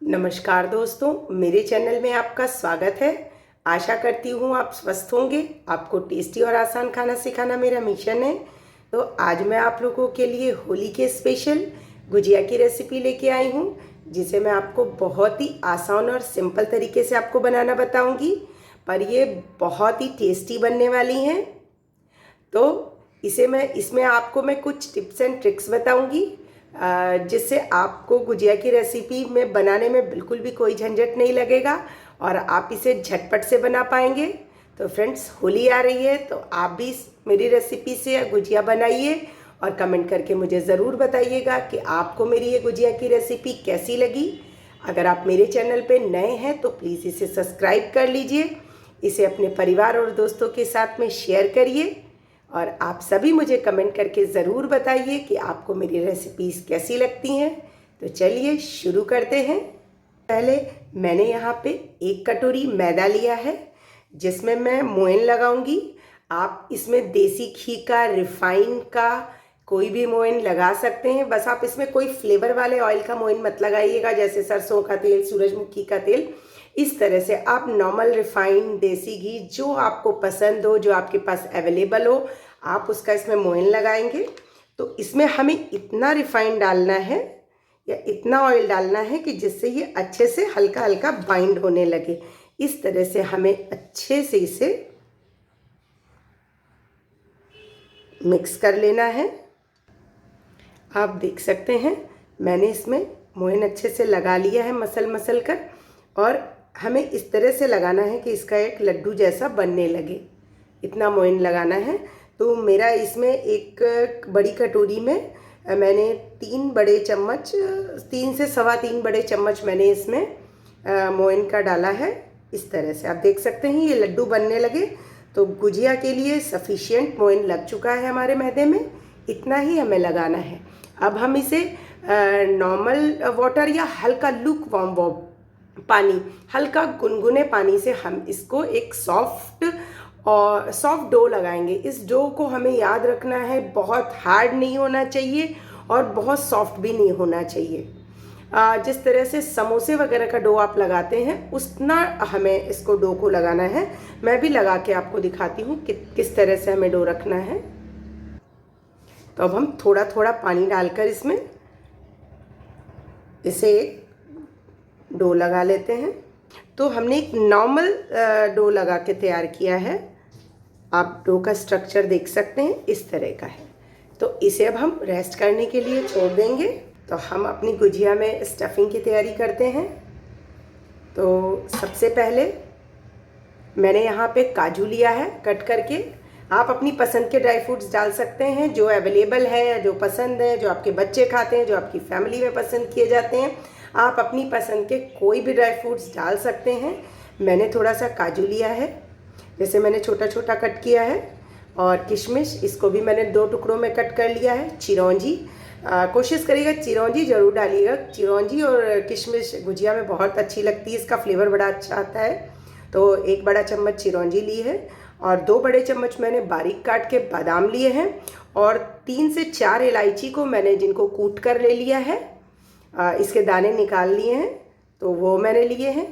नमस्कार दोस्तों, मेरे चैनल में आपका स्वागत है। आशा करती हूँ आप स्वस्थ होंगे। आपको टेस्टी और आसान खाना सिखाना मेरा मिशन है। तो आज मैं आप लोगों के लिए होली के स्पेशल गुजिया की रेसिपी लेके आई हूँ, जिसे मैं आपको बहुत ही आसान और सिंपल तरीके से आपको बनाना बताऊँगी, पर ये बहुत ही टेस्टी बनने वाली हैं। तो इसमें आपको मैं कुछ टिप्स एंड ट्रिक्स बताऊँगी, जिससे आपको गुजिया की रेसिपी में बनाने में बिल्कुल भी कोई झंझट नहीं लगेगा और आप इसे झटपट से बना पाएंगे। तो फ्रेंड्स, होली आ रही है तो आप भी मेरी रेसिपी से गुजिया बनाइए और कमेंट करके मुझे ज़रूर बताइएगा कि आपको मेरी ये गुजिया की रेसिपी कैसी लगी। अगर आप मेरे चैनल पे नए हैं तो प्लीज़ इसे सब्सक्राइब कर लीजिए, इसे अपने परिवार और दोस्तों के साथ में शेयर करिए और आप सभी मुझे कमेंट करके ज़रूर बताइए कि आपको मेरी रेसिपीज़ कैसी लगती हैं। तो चलिए शुरू करते हैं। पहले मैंने यहाँ पे 1 कटोरी मैदा लिया है, जिसमें मैं मोयन लगाऊंगी। आप इसमें देसी घी का, रिफाइन का कोई भी मोयन लगा सकते हैं। बस आप इसमें कोई फ्लेवर वाले ऑयल का मोयन मत लगाइएगा, जैसे सरसों का तेल, सूरजमुखी का तेल। इस तरह से आप नॉर्मल रिफाइंड देसी घी जो आपको पसंद हो, जो आपके पास अवेलेबल हो, आप उसका इसमें मोयन लगाएंगे। तो इसमें हमें इतना रिफाइंड डालना है या इतना ऑयल डालना है कि जिससे ये अच्छे से हल्का हल्का बाइंड होने लगे। इस तरह से हमें अच्छे से इसे मिक्स कर लेना है। आप देख सकते हैं मैंने इसमें मोयन अच्छे से लगा लिया है, मसल कर, और हमें इस तरह से लगाना है कि इसका एक लड्डू जैसा बनने लगे। इतना मोयन लगाना है। तो मेरा इसमें एक बड़ी कटोरी में मैंने 3 बड़े चम्मच, 3 से सवा 3 बड़े चम्मच मैंने इसमें मोयन का डाला है। इस तरह से आप देख सकते हैं ये लड्डू बनने लगे। तो गुजिया के लिए सफिशिएंट मोयन लग चुका है हमारे मैदे में, इतना ही हमें लगाना है। अब हम इसे नॉर्मल वाटर या हल्का लूक वार्म पानी, हल्का गुनगुने पानी से हम इसको एक सॉफ्ट डो लगाएंगे। इस डो को हमें याद रखना है, बहुत हार्ड नहीं होना चाहिए और बहुत सॉफ्ट भी नहीं होना चाहिए। जिस तरह से समोसे वगैरह का डो आप लगाते हैं, उतना हमें इसको डो को लगाना है। मैं भी लगा के आपको दिखाती हूँ कि किस तरह से हमें डो रखना है। तो अब हम थोड़ा थोड़ा पानी डालकर इसमें इसे डो लगा लेते हैं। तो हमने एक नॉर्मल डो लगा के तैयार किया है। आप डो का स्ट्रक्चर देख सकते हैं, इस तरह का है। तो इसे अब हम रेस्ट करने के लिए छोड़ देंगे। तो हम अपनी गुजिया में स्टफिंग की तैयारी करते हैं। तो सबसे पहले मैंने यहाँ पे काजू लिया है कट करके। आप अपनी पसंद के ड्राई फ्रूट्स डाल सकते हैं, जो अवेलेबल है, जो पसंद है, जो आपके बच्चे खाते हैं, जो आपकी फैमिली में पसंद किए जाते हैं। आप अपनी पसंद के कोई भी ड्राई फ्रूट्स डाल सकते हैं। मैंने थोड़ा सा काजू लिया है, जैसे मैंने छोटा छोटा कट किया है। और किशमिश, इसको भी मैंने 2 टुकड़ों में कट कर लिया है। चिरौंजी, कोशिश करिएगा चिरौंजी ज़रूर डालिएगा। चिरौंजी और किशमिश गुजिया में बहुत अच्छी लगती है, इसका फ्लेवर बड़ा अच्छा आता है। तो 1 बड़ा चम्मच चिरौंजी ली है और 2 बड़े चम्मच मैंने बारीक काट के बादाम लिए हैं और 3 से 4 इलायची को मैंने जिनको कूट कर ले लिया है, इसके दाने निकाल लिए हैं, तो वो मैंने लिए हैं।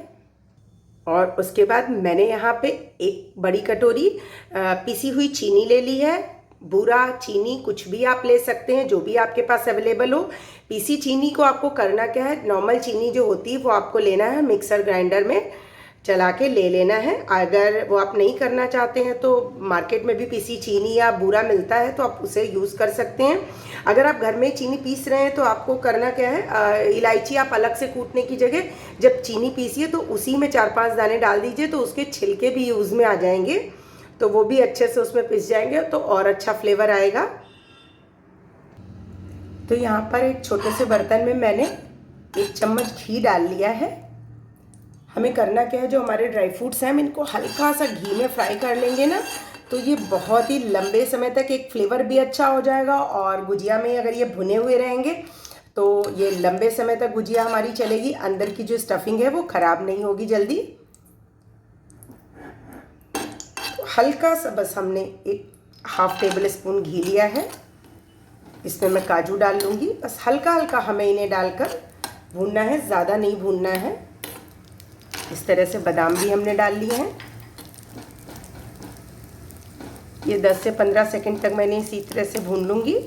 और उसके बाद मैंने यहाँ पे 1 बड़ी कटोरी पिसी हुई चीनी ले ली है। बूरा चीनी कुछ भी आप ले सकते हैं, जो भी आपके पास अवेलेबल हो। पीसी चीनी को आपको करना क्या है, नॉर्मल चीनी जो होती है वो आपको लेना है, मिक्सर ग्राइंडर में चला के ले लेना है। अगर वो आप नहीं करना चाहते हैं तो मार्केट में भी पीसी चीनी या बूरा मिलता है, तो आप उसे यूज़ कर सकते हैं। अगर आप घर में चीनी पीस रहे हैं तो आपको करना क्या है, इलायची आप अलग से कूटने की जगह जब चीनी पीसिए तो उसी में 4-5 दाने डाल दीजिए, तो उसके छिलके भी यूज़ में आ जाएंगे, तो वो भी अच्छे से उसमें पिस जाएंगे, तो और अच्छा फ्लेवर आएगा। तो यहाँ पर एक छोटे से बर्तन में मैंने 1 चम्मच घी डाल लिया है। हमें करना क्या है, जो हमारे ड्राई फ्रूट्स हैं हम इनको हल्का सा घी में फ्राई कर लेंगे ना, तो ये बहुत ही लंबे समय तक एक फ्लेवर भी अच्छा हो जाएगा। और गुजिया में अगर ये भुने हुए रहेंगे तो ये लंबे समय तक गुजिया हमारी चलेगी, अंदर की जो स्टफिंग है वो ख़राब नहीं होगी जल्दी। तो हल्का सा बस हमने 1/2 टेबल स्पून घी लिया है, इसमें मैं काजू डाल लूँगी। बस हल्का हल्का हमें इन्हें डालकर भूनना है, ज़्यादा नहीं भूनना है। इस तरह से बादाम भी हमने डाल लिए हैं। ये 10 से 15 सेकंड तक मैंने इसी तरह से भून लूँगी।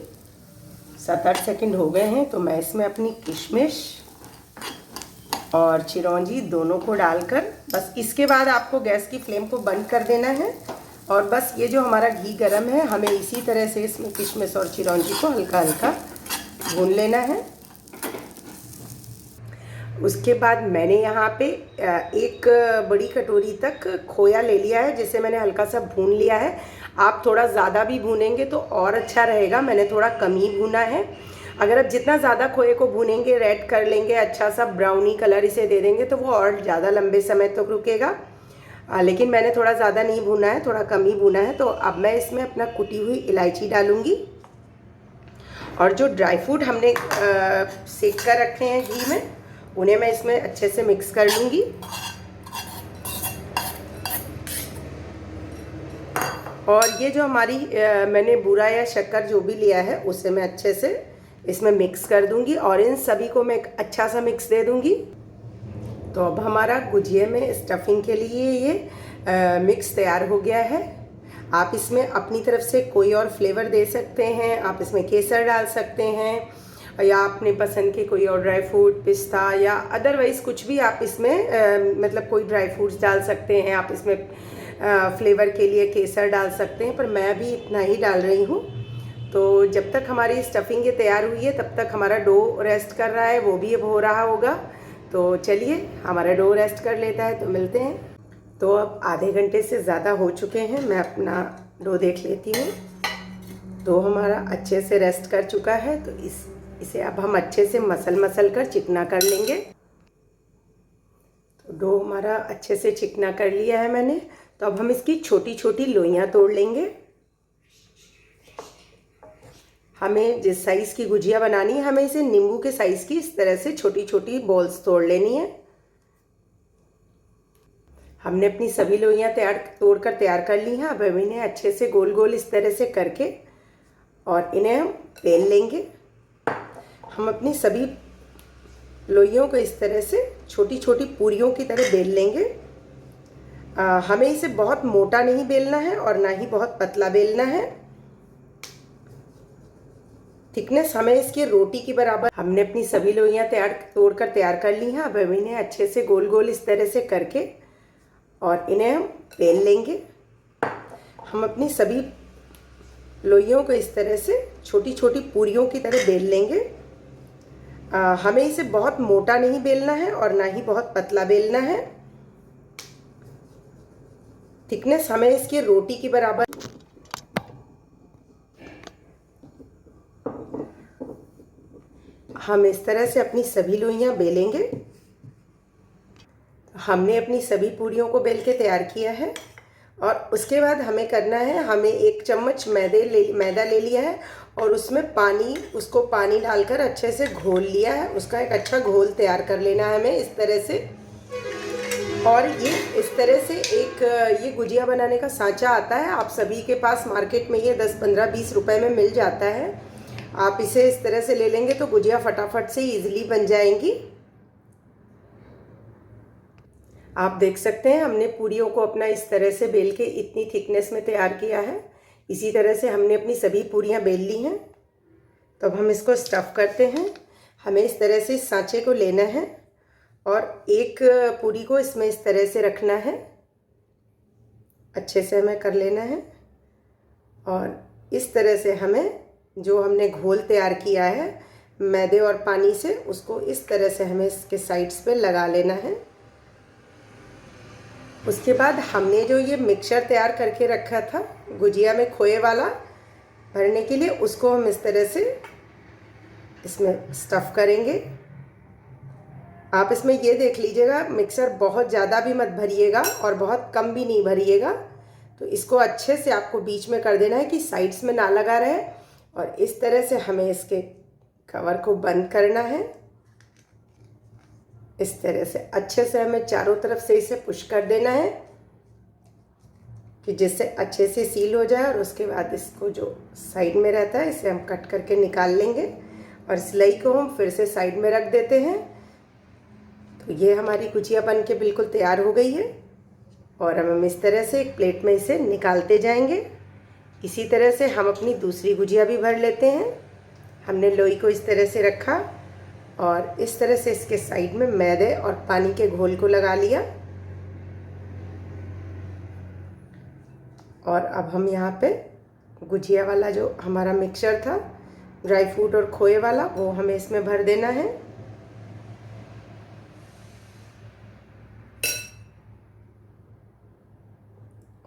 7-8 सेकंड हो गए हैं, तो मैं इसमें अपनी किशमिश और चिरौंजी दोनों को डालकर बस इसके बाद आपको गैस की फ्लेम को बंद कर देना है। और बस ये जो हमारा घी गरम है, हमें इसी तरह से इसमें किशमिश और चिरौंजी को हल्का हल्का भून लेना है। उसके बाद मैंने यहाँ पे एक बड़ी कटोरी तक खोया ले लिया है, जिसे मैंने हल्का सा भून लिया है। आप थोड़ा ज़्यादा भी भूनेंगे तो और अच्छा रहेगा, मैंने थोड़ा कम ही भूना है। अगर आप जितना ज़्यादा खोए को भूनेंगे, रेड कर लेंगे, अच्छा सा ब्राउनी कलर इसे दे देंगे, तो वो और ज़्यादा लंबे समय तक रुकेगा। लेकिन मैंने थोड़ा ज़्यादा नहीं भूना है, थोड़ा कम ही भूना है। तो अब मैं इसमें अपना कुटी हुई इलायची डालूँगी और जो ड्राई फ्रूट हमने सेक कर रखे हैं घी में, उन्हें मैं इसमें अच्छे से मिक्स कर लूँगी। और ये जो हमारी मैंने बूरा या शक्कर जो भी लिया है, उसे मैं अच्छे से इसमें मिक्स कर दूँगी और इन सभी को मैं एक अच्छा सा मिक्स दे दूँगी। तो अब हमारा गुजिया में स्टफिंग के लिए ये मिक्स तैयार हो गया है। आप इसमें अपनी तरफ से कोई और फ्लेवर दे सकते हैं, आप इसमें केसर डाल सकते हैं या अपने पसंद के कोई और ड्राई फ्रूट, पिस्ता या अदरवाइज़ कुछ भी आप इसमें मतलब कोई ड्राई फ्रूट्स डाल सकते हैं। आप इसमें फ्लेवर के लिए केसर डाल सकते हैं, पर मैं अभी इतना ही डाल रही हूँ। तो जब तक हमारी स्टफिंग ये तैयार हुई है, तब तक हमारा डो रेस्ट कर रहा है, वो भी अब हो रहा होगा। तो चलिए हमारा डो रेस्ट कर लेता है, तो मिलते हैं। तो अब आधे घंटे से ज़्यादा हो चुके हैं, मैं अपना डो देख लेती हूँ। डो हमारा अच्छे से रेस्ट कर चुका है, तो इसे अब हम अच्छे से मसल कर चिकना कर लेंगे। तो डो हमारा अच्छे से चिकना कर लिया है मैंने। तो अब हम इसकी छोटी छोटी लोइयाँ तोड़ लेंगे। हमें जिस साइज़ की गुजिया बनानी है, हमें इसे नींबू के साइज़ की इस तरह से छोटी छोटी बॉल्स तोड़ लेनी है। हमने अपनी सभी लोइयाँ तोड़कर तैयार कर ली हैं। अब हम इन्हें अच्छे से गोल गोल इस तरह से करके और इन्हें हम बेल लेंगे। हम अपनी सभी लोइयों को इस तरह से छोटी छोटी पूरियों की तरह बेल लेंगे। हमें इसे बहुत मोटा नहीं बेलना है और ना ही बहुत पतला बेलना है। थिकनेस हमें इसकी रोटी की बराबर। हमने अपनी सभी लोइयाँ तोड़कर तैयार कर ली हैं। अब हम इन्हें अच्छे से गोल गोल इस तरह से करके और इन्हें हम बेल लेंगे। हम अपनी सभी लोइयों को इस तरह से छोटी छोटी पूरियों की तरह बेल लेंगे। हमें इसे बहुत मोटा नहीं बेलना है और ना ही बहुत पतला बेलना है। थिकनेस हमें इसकी रोटी की बराबर। हम इस तरह से अपनी सभी लोइयाँ बेलेंगे। हमने अपनी सभी पूरियों को बेल के तैयार किया है और उसके बाद हमें करना है, हमें 1 चम्मच मैदा ले लिया है और उसमें उसको पानी डालकर अच्छे से घोल लिया है। उसका एक अच्छा घोल तैयार कर लेना है हमें इस तरह से। और ये इस तरह से ये गुजिया बनाने का सांचा आता है, आप सभी के पास मार्केट में ये 10, 15, 20 रुपए में मिल जाता है। आप इसे इस तरह से ले लेंगे तो गुजिया फटाफट से इजीली बन जाएंगी। आप देख सकते हैं हमने पूरियों को अपना इस तरह से बेल के इतनी थिकनेस में तैयार किया है। इसी तरह से हमने अपनी सभी पूरियां बेल ली हैं। तो अब हम इसको स्टफ़ करते हैं। हमें इस तरह से इस सांचे को लेना है और एक पूरी को इसमें इस तरह से रखना है, अच्छे से हमें कर लेना है। और इस तरह से हमें जो हमने घोल तैयार किया है मैदे और पानी से, उसको इस तरह से हमें इसके साइड्स पे लगा लेना है। उसके बाद हमने जो ये मिक्सचर तैयार करके रखा था गुजिया में खोए वाला भरने के लिए, उसको हम इस तरह से इसमें स्टफ़ करेंगे। आप इसमें ये देख लीजिएगा, मिक्सर बहुत ज़्यादा भी मत भरिएगा और बहुत कम भी नहीं भरिएगा। तो इसको अच्छे से आपको बीच में कर देना है कि साइड्स में ना लगा रहे। और इस तरह से हमें इसके कवर को बंद करना है। इस तरह से अच्छे से हमें चारों तरफ से इसे पुश कर देना है कि जिससे अच्छे से सील हो जाए। और उसके बाद इसको जो साइड में रहता है इसे हम कट करके निकाल लेंगे और सिलाई को हम फिर से साइड में रख देते हैं। तो ये हमारी गुजिया बन के बिल्कुल तैयार हो गई है और हम इस तरह से एक प्लेट में इसे निकालते जाएंगे। इसी तरह से हम अपनी दूसरी गुजिया भी भर लेते हैं। हमने लोई को इस तरह से रखा और इस तरह से इसके साइड में मैदे और पानी के घोल को लगा लिया और अब हम यहाँ पे गुजिया वाला जो हमारा मिक्सचर था ड्राई फ्रूट और खोए वाला, वो हमें इसमें भर देना है।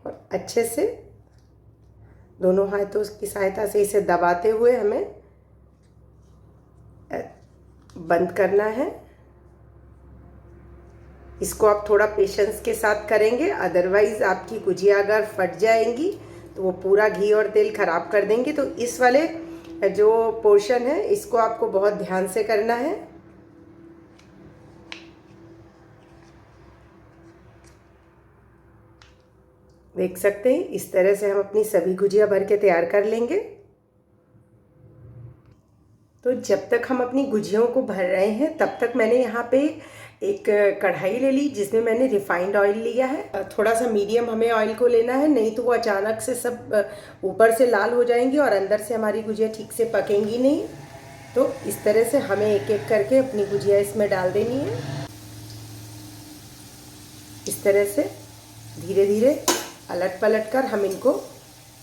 और अच्छे से दोनों हाथों की सहायता से इसे दबाते हुए हमें बंद करना है। इसको आप थोड़ा पेशेंस के साथ करेंगे, अदरवाइज़ आपकी गुजिया अगर फट जाएंगी तो वो पूरा घी और तेल खराब कर देंगे। तो इस वाले जो पोर्शन है इसको आपको बहुत ध्यान से करना है। देख सकते हैं इस तरह से हम अपनी सभी गुजिया भर के तैयार कर लेंगे। तो जब तक हम अपनी गुजियों को भर रहे हैं तब तक मैंने यहाँ पे एक कढ़ाई ले ली जिसमें मैंने रिफाइंड ऑयल लिया है। थोड़ा सा मीडियम हमें ऑयल को लेना है, नहीं तो वो अचानक से सब ऊपर से लाल हो जाएंगी और अंदर से हमारी गुजिया ठीक से पकेंगी नहीं। तो इस तरह से हमें एक एक करके अपनी गुजिया इसमें डाल देनी है। इस तरह से धीरे धीरे अलट पलट कर हम इनको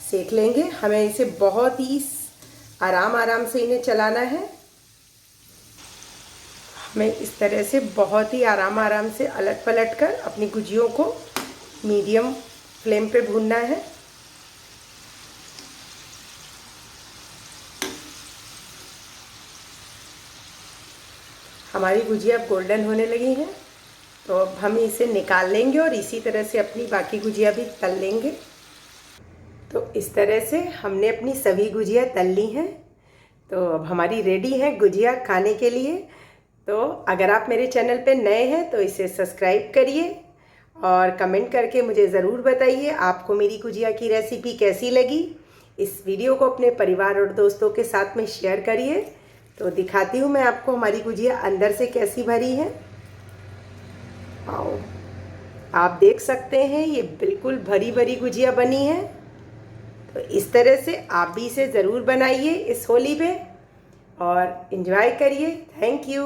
सेक लेंगे। हमें इसे बहुत ही आराम से इन्हें चलाना है। हमें इस तरह से बहुत ही आराम से अलट पलट कर अपनी गुजियों को मीडियम फ्लेम पे भूनना है। हमारी गुजिया अब गोल्डन होने लगी हैं, तो अब हम इसे निकाल लेंगे और इसी तरह से अपनी बाकी गुजिया भी तल लेंगे। तो इस तरह से हमने अपनी सभी गुजिया तल ली हैं। तो अब हमारी रेडी है गुजिया खाने के लिए। तो अगर आप मेरे चैनल पे नए हैं तो इसे सब्सक्राइब करिए और कमेंट करके मुझे ज़रूर बताइए आपको मेरी गुजिया की रेसिपी कैसी लगी। इस वीडियो को अपने परिवार और दोस्तों के साथ में शेयर करिए। तो दिखाती हूँ मैं आपको हमारी गुजिया अंदर से कैसी भरी है। आओ, आप देख सकते हैं ये बिल्कुल भरी भरी गुजिया बनी है। तो इस तरह से आप भी इसे ज़रूर बनाइए इस होली पे और एंजॉय करिए। Thank you.